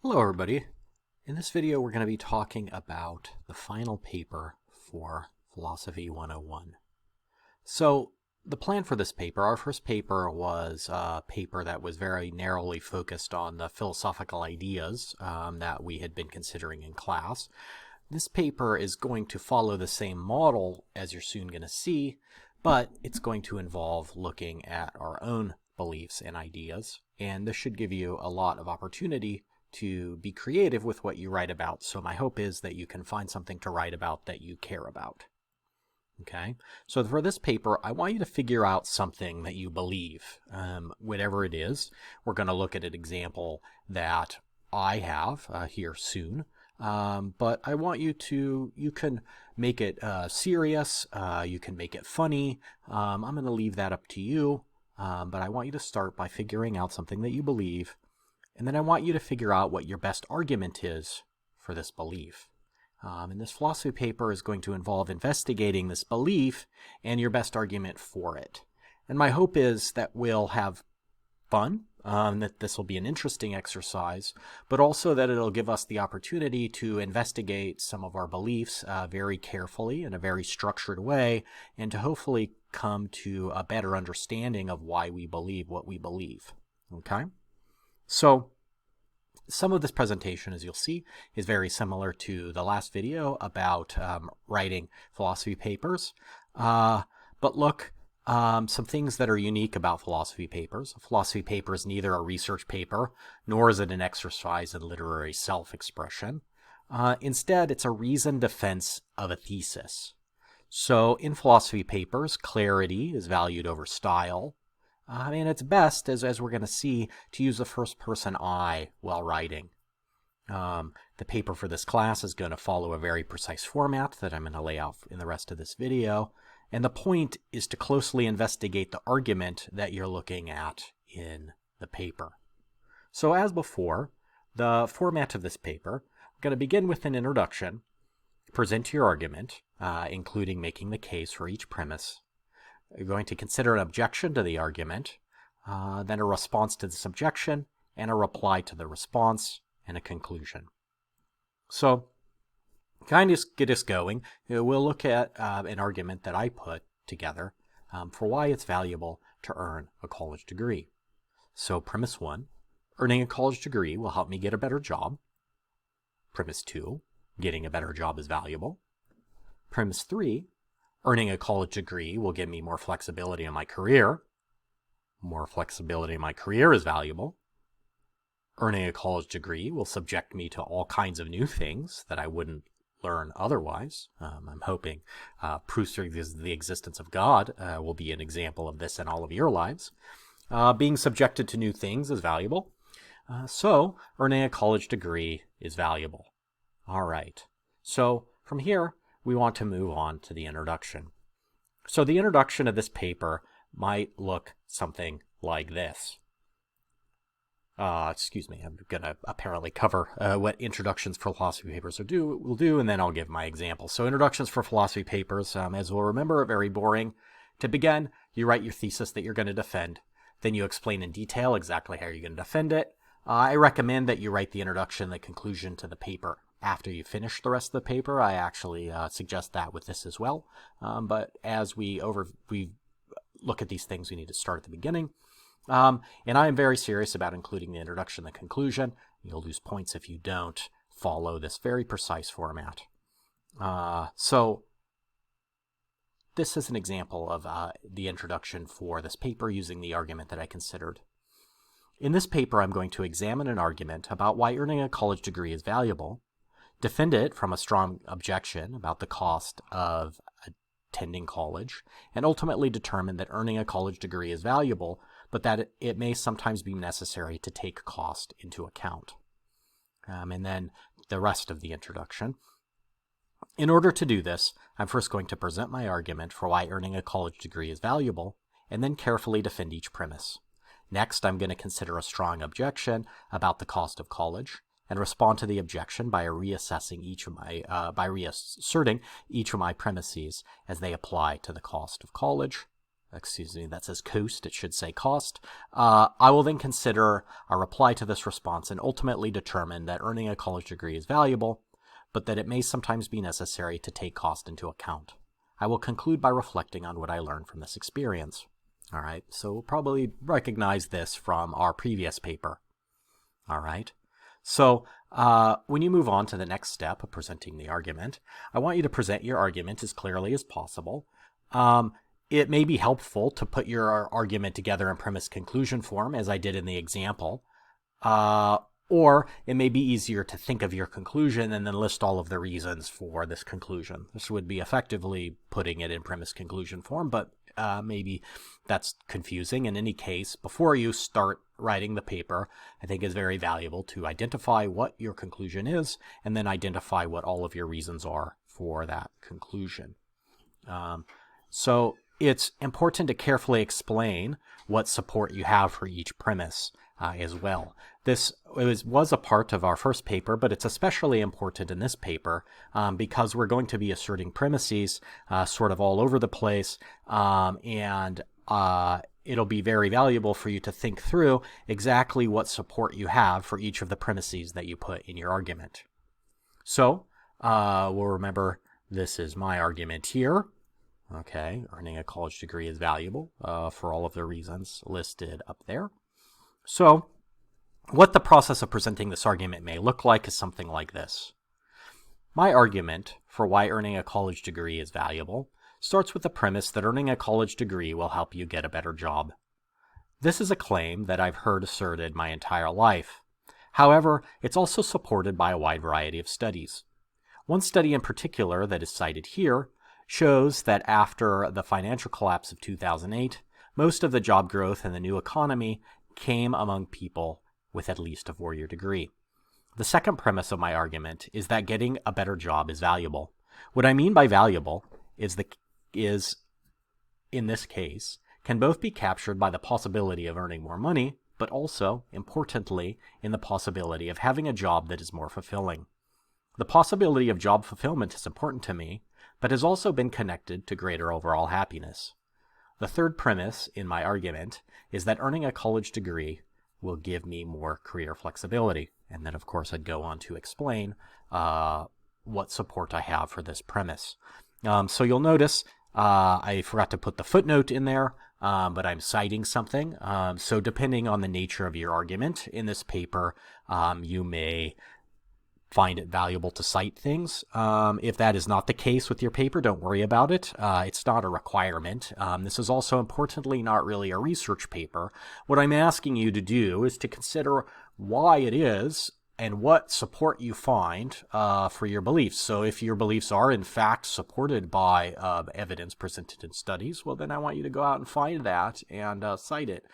Hello everybody. In this video we're going to be talking about the final paper for Philosophy 101. So the plan for this paper, our first paper was a paper that was very narrowly focused on the philosophical ideas that we had been considering in class. This paper is going to follow the same model as you're soon going to see, but it's going to involve looking at our own beliefs and ideas, and this should give you a lot of opportunity to be creative with what you write about. So my hope is that you can find something to write about that you care about. Okay, so for this paper, I want you to figure out something that you believe, whatever it is. We're going to look at an example that I have here soon, but I want you can make it serious, you can make it funny. I'm going to leave that up to you, but I want you to start by figuring out something that you believe. And then I want you to figure out what your best argument is for this belief. And this philosophy paper is going to involve investigating this belief and your best argument for it. And my hope is that we'll have fun, that this will be an interesting exercise, but also that it'll give us the opportunity to investigate some of our beliefs very carefully in a very structured way, and to hopefully come to a better understanding of why we believe what we believe. Okay? So some of this presentation, as you'll see, is very similar to the last video about writing philosophy papers. But look, some things that are unique about philosophy papers. A philosophy paper is neither a research paper, nor is it an exercise in literary self-expression. Instead, it's a reasoned defense of a thesis. So in philosophy papers, clarity is valued over style. And it's best, as we're going to see, to use the first-person I while writing. The paper for this class is going to follow a very precise format that I'm going to lay out in the rest of this video. And the point is to closely investigate the argument that you're looking at in the paper. So as before, the format of this paper, we're going to begin with an introduction, present your argument, including making the case for each premise. You're going to consider an objection to the argument, then a response to this objection, and a reply to the response, and a conclusion. So, kind of get us going, we'll look at an argument that I put together for why it's valuable to earn a college degree. So, premise 1, earning a college degree will help me get a better job. Premise 2, getting a better job is valuable. Premise 3, earning a college degree will give me more flexibility in my career. More flexibility in my career is valuable. Earning a college degree will subject me to all kinds of new things that I wouldn't learn otherwise. I'm hoping proofs of the existence of God will be an example of this in all of your lives. Being subjected to new things is valuable. So earning a college degree is valuable. All right. So from here, we want to move on to the introduction. So the introduction of this paper might look something like this. Excuse me, I'm going to apparently cover what introductions for philosophy papers will do, and then I'll give my example. So introductions for philosophy papers, as we'll remember, are very boring. To begin, you write your thesis that you're going to defend. Then you explain in detail exactly how you're going to defend it. I recommend that you write the introduction and the conclusion to the paper after you finish the rest of the paper. I actually suggest that with this as well. But as we look at these things, we need to start at the beginning. And I am very serious about including the introduction and the conclusion. You'll lose points if you don't follow this very precise format. So this is an example of the introduction for this paper using the argument that I considered. In this paper, I'm going to examine an argument about why earning a college degree is valuable, defend it from a strong objection about the cost of attending college, and ultimately determine that earning a college degree is valuable, but that it may sometimes be necessary to take cost into account. And then the rest of the introduction. In order to do this, I'm first going to present my argument for why earning a college degree is valuable, and then carefully defend each premise. Next, I'm going to consider a strong objection about the cost of college, and respond to the objection by reasserting each of my premises as they apply to the cost of college. excuse me, that says coast, it should say cost. I will then consider a reply to this response and ultimately determine that earning a college degree is valuable, but that it may sometimes be necessary to take cost into account. I will conclude by reflecting on what I learned from this experience. All right, so we'll probably recognize this from our previous paper. All right, so when you move on to the next step of presenting the argument, I want you to present your argument as clearly as possible. It may be helpful to put your argument together in premise-conclusion form, as I did in the example, or it may be easier to think of your conclusion and then list all of the reasons for this conclusion. This would be effectively putting it in premise-conclusion form, but maybe that's confusing. In any case, before you start writing the paper, I think it's very valuable to identify what your conclusion is and then identify what all of your reasons are for that conclusion. So it's important to carefully explain what support you have for each premise as well. This was a part of our first paper, but it's especially important in this paper because we're going to be asserting premises sort of all over the place, and it'll be very valuable for you to think through exactly what support you have for each of the premises that you put in your argument. So we'll remember this is my argument here. Okay, earning a college degree is valuable for all of the reasons listed up there. So what the process of presenting this argument may look like is something like this. My argument for why earning a college degree is valuable starts with the premise that earning a college degree will help you get a better job. This is a claim that I've heard asserted my entire life. However, it's also supported by a wide variety of studies. One study in particular that is cited here shows that after the financial collapse of 2008, most of the job growth in the new economy came among people with at least a 4-year degree. The second premise of my argument is that getting a better job is valuable. What I mean by valuable is in this case, can both be captured by the possibility of earning more money, but also, importantly, in the possibility of having a job that is more fulfilling. The possibility of job fulfillment is important to me, but has also been connected to greater overall happiness. The third premise in my argument is that earning a college degree will give me more career flexibility. And then, of course, I'd go on to explain what support I have for this premise. So you'll notice I forgot to put the footnote in there, but I'm citing something. So depending on the nature of your argument in this paper, you may find it valuable to cite things. If that is not the case with your paper, don't worry about it. It's not a requirement. This is also importantly not really a research paper. What I'm asking you to do is to consider why it is and what support you find for your beliefs. So if your beliefs are in fact supported by evidence presented in studies, well then I want you to go out and find that and cite it.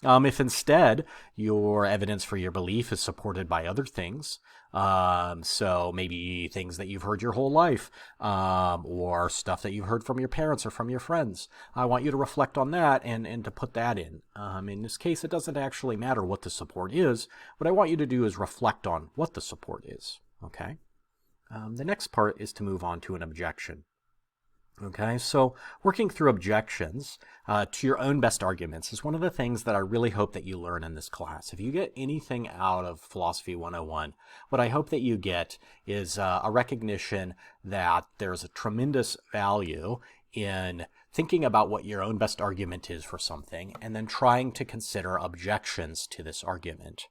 If instead your evidence for your belief is supported by other things, so maybe things that you've heard your whole life, or stuff that you've heard from your parents or from your friends, I want you to reflect on that and to put that in. In this case, it doesn't actually matter what the support is. What I want you to do is reflect on what the support is. Okay. The next part is to move on to an objection. Okay, so working through objections to your own best arguments is one of the things that I really hope that you learn in this class. If you get anything out of Philosophy 101, what I hope that you get is a recognition that there's a tremendous value in thinking about what your own best argument is for something and then trying to consider objections to this argument.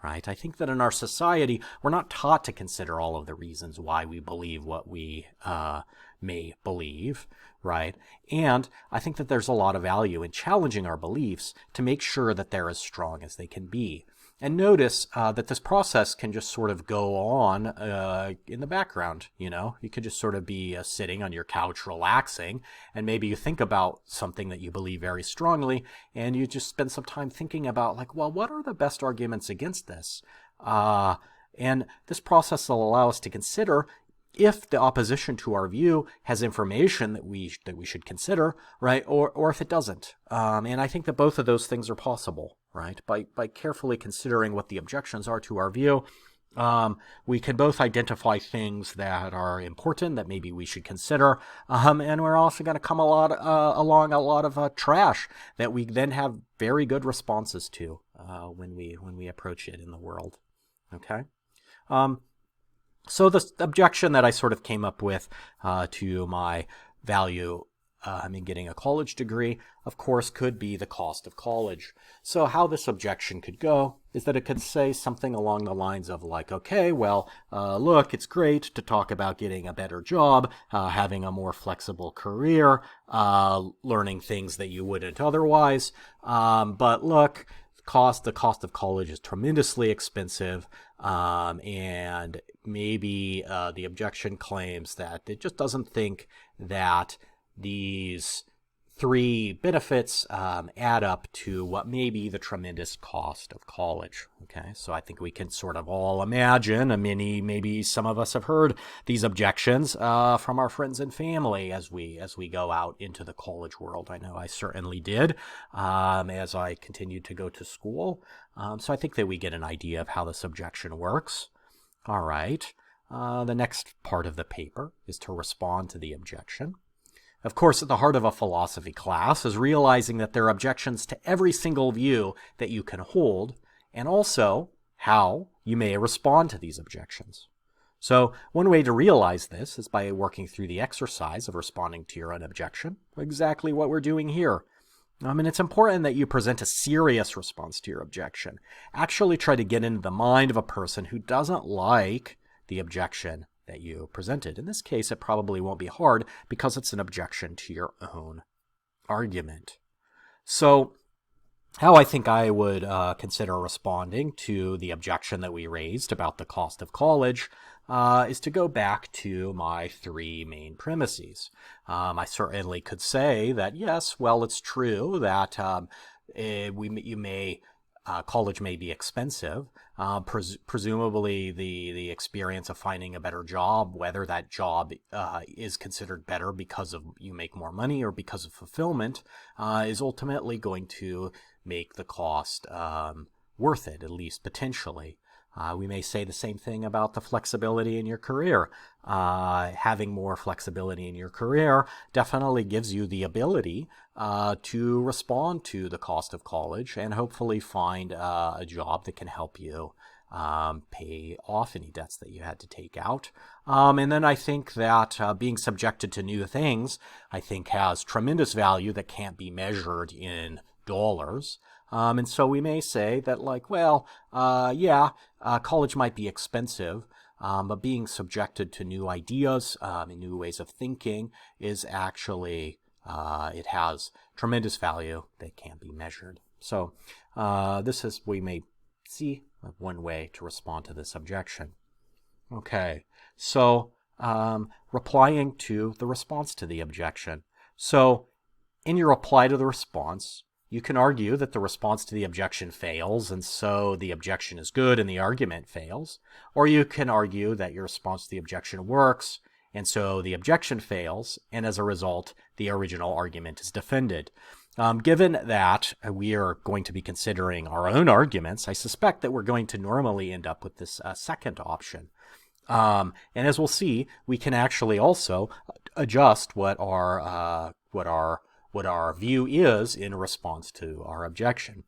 Right? I think that in our society, we're not taught to consider all of the reasons why we believe what we may believe, right? And I think that there's a lot of value in challenging our beliefs to make sure that they're as strong as they can be. And notice that this process can just sort of go on in the background, you know? You could just sort of be sitting on your couch relaxing, and maybe you think about something that you believe very strongly, and you just spend some time thinking about, like, well, what are the best arguments against this? And this process will allow us to consider if the opposition to our view has information that we should consider, right, or if it doesn't. And I think that both of those things are possible, right? By carefully considering what the objections are to our view, We can both identify things that are important that maybe we should consider, and we're also going to come along a lot of trash that we then have very good responses to when we approach it in the world. Okay. So the objection that I sort of came up with to my value in getting a college degree, of course, could be the cost of college. So how this objection could go is that it could say something along the lines of like, okay, well, look, it's great to talk about getting a better job, having a more flexible career, learning things that you wouldn't otherwise. But look, the cost of college is tremendously expensive, and maybe the objection claims that it just doesn't think that these three benefits add up to what may be the tremendous cost of college. Okay, so I think we can sort of all imagine maybe some of us have heard these objections from our friends and family as we go out into the college world. I know I certainly did as I continued to go to school. So I think that we get an idea of how this objection works. All right, the next part of the paper is to respond to the objection. Of course, at the heart of a philosophy class is realizing that there are objections to every single view that you can hold, and also how you may respond to these objections. So one way to realize this is by working through the exercise of responding to your own objection, exactly what we're doing here. And it's important that you present a serious response to your objection. Actually try to get into the mind of a person who doesn't like the objection that you presented. In this case, it probably won't be hard because it's an objection to your own argument. So how I think I would consider responding to the objection that we raised about the cost of college is to go back to my three main premises. I certainly could say that, yes, well, it's true that college may be expensive. Presumably, the experience of finding a better job, whether that job is considered better because of you make more money or because of fulfillment, is ultimately going to make the cost worth it, at least potentially. We may say the same thing about the flexibility in your career. Having more flexibility in your career definitely gives you the ability to respond to the cost of college and hopefully find a job that can help you pay off any debts that you had to take out. And then I think that being subjected to new things, I think has tremendous value that can't be measured in dollars. And so we may say that, like, well, college might be expensive, but being subjected to new ideas and new ways of thinking is actually, it has tremendous value that can't be measured. So we may see one way to respond to this objection. Okay, so replying to the response to the objection. So in your reply to the response, you can argue that the response to the objection fails, and so the objection is good and the argument fails. Or you can argue that your response to the objection works, and so the objection fails, and as a result, the original argument is defended. Given that we are going to be considering our own arguments, I suspect that we're going to normally end up with this second option. And as we'll see, we can actually also adjust what our view is in response to our objection.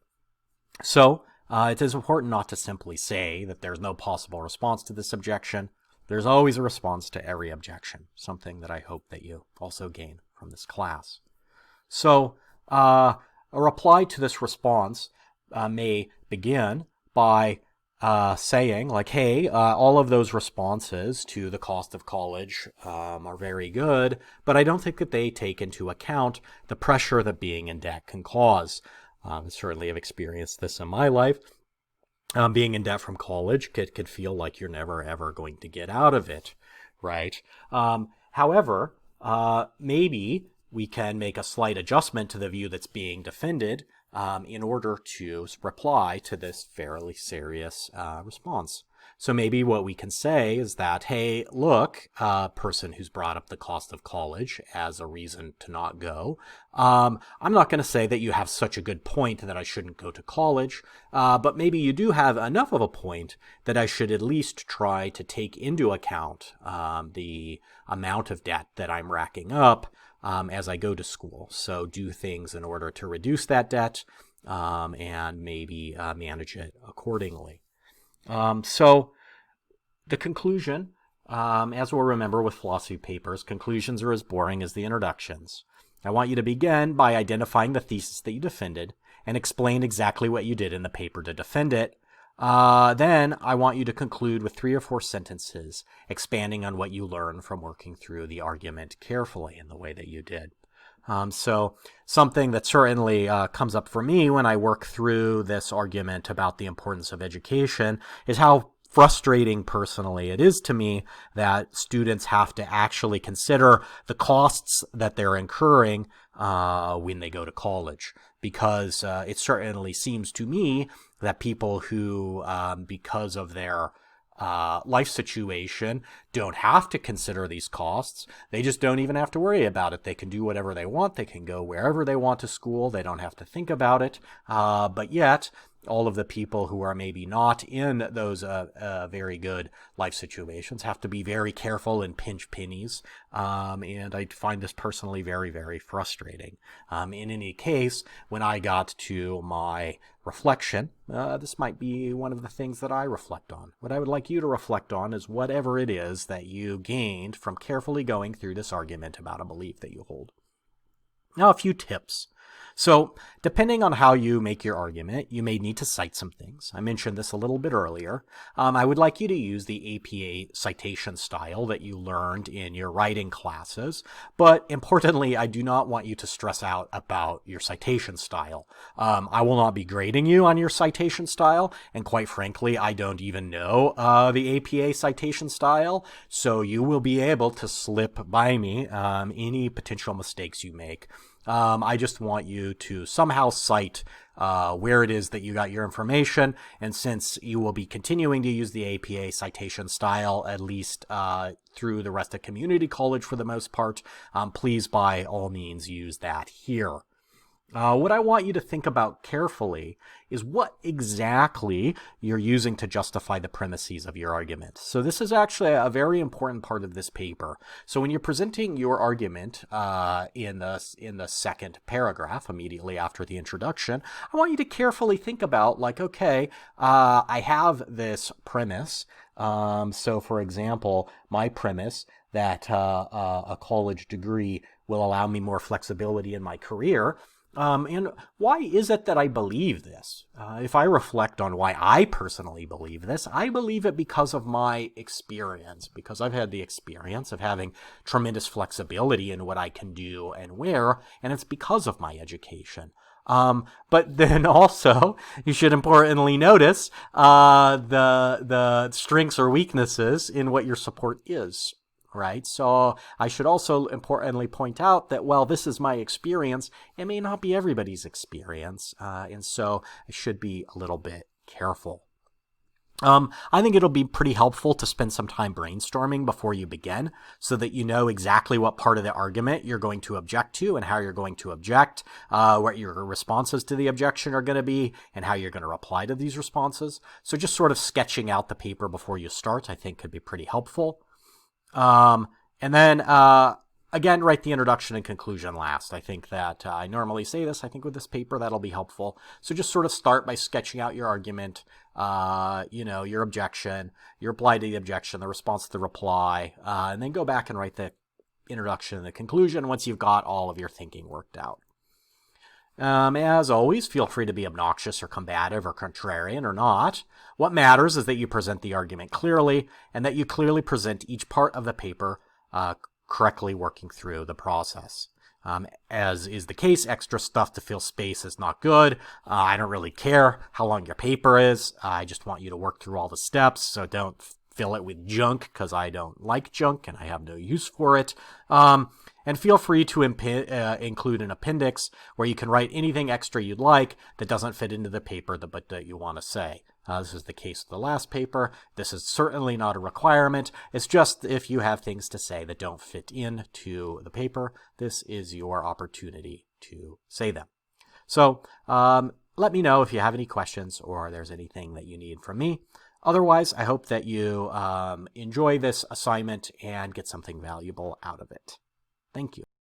So it is important not to simply say that there's no possible response to this objection. There's always a response to every objection, something that I hope that you also gain from this class. So a reply to this response may begin by saying, like, hey, all of those responses to the cost of college are very good, but I don't think that they take into account the pressure that being in debt can cause. I certainly have experienced this in my life. Being in debt from college could feel like you're never, ever going to get out of it, right? However, maybe we can make a slight adjustment to the view that's being defended in order to reply to this fairly serious response. So maybe what we can say is that, hey, look, person who's brought up the cost of college as a reason to not go. I'm not going to say that you have such a good point that I shouldn't go to college, but maybe you do have enough of a point that I should at least try to take into account the amount of debt that I'm racking up as I go to school. So do things in order to reduce that debt and maybe manage it accordingly. So the conclusion, as we'll remember with philosophy papers, conclusions are as boring as the introductions. I want you to begin by identifying the thesis that you defended and explain exactly what you did in the paper to defend it. Then I want you to conclude with 3 or 4 sentences expanding on what you learned from working through the argument carefully in the way that you did. So something that certainly comes up for me when I work through this argument about the importance of education is how frustrating personally it is to me that students have to actually consider the costs that they're incurring when they go to college. Because it certainly seems to me that people who, because of their life situation, don't have to consider these costs. They just don't even have to worry about it. They can do whatever they want. They can go wherever they want to school. They don't have to think about it. But yet, all of the people who are maybe not in those very good life situations have to be very careful and pinch pennies. And I find this personally very, very frustrating. In any case, when I got to my reflection, this might be one of the things that I reflect on. What I would like you to reflect on is whatever it is that you gained from carefully going through this argument about a belief that you hold. Now, a few tips. So, depending on how you make your argument, you may need to cite some things. I mentioned this a little bit earlier. I would like you to use the APA citation style that you learned in your writing classes, but importantly, I do not want you to stress out about your citation style. I will not be grading you on your citation style, and quite frankly, I don't even know the APA citation style, so you will be able to slip by me any potential mistakes you make. I just want you to somehow cite where it is that you got your information, and since you will be continuing to use the APA citation style, at least through the rest of community college for the most part, please by all means use that here. What I want you to think about carefully is what exactly you're using to justify the premises of your argument. So this is actually a very important part of this paper. So when you're presenting your argument in the second paragraph, immediately after the introduction, I want you to carefully think about, like, okay, I have this premise. So for example, my premise that a college degree will allow me more flexibility in my career. And why is it that I believe this? If I reflect on why I personally believe this, I believe it because of my experience, because I've had the experience of having tremendous flexibility in what I can do and where, and it's because of my education. But then also, you should importantly notice the strengths or weaknesses in what your support is. Right? So I should also importantly point out that while this is my experience, it may not be everybody's experience. And so I should be a little bit careful. I think it'll be pretty helpful to spend some time brainstorming before you begin so that you know exactly what part of the argument you're going to object to and how you're going to object, what your responses to the objection are going to be, and how you're going to reply to these responses. So just sort of sketching out the paper before you start, I think could be pretty helpful. And then, again, write the introduction and conclusion last. I think that I normally say this. I think with this paper, that'll be helpful. So just sort of start by sketching out your argument, your objection, your reply to the objection, the response to the reply, and then go back and write the introduction and the conclusion once you've got all of your thinking worked out. As always, feel free to be obnoxious or combative or contrarian or not. What matters is that you present the argument clearly and that you clearly present each part of the paper correctly working through the process. As is the case, extra stuff to fill space is not good. I don't really care how long your paper is. I just want you to work through all the steps, so don't fill it with junk because I don't like junk and I have no use for it. And feel free to include an appendix where you can write anything extra you'd like that doesn't fit into the paper but that you want to say. This is the case of the last paper. This is certainly not a requirement. It's just if you have things to say that don't fit into the paper, this is your opportunity to say them. So let me know if you have any questions or there's anything that you need from me. Otherwise, I hope that you enjoy this assignment and get something valuable out of it. Thank you.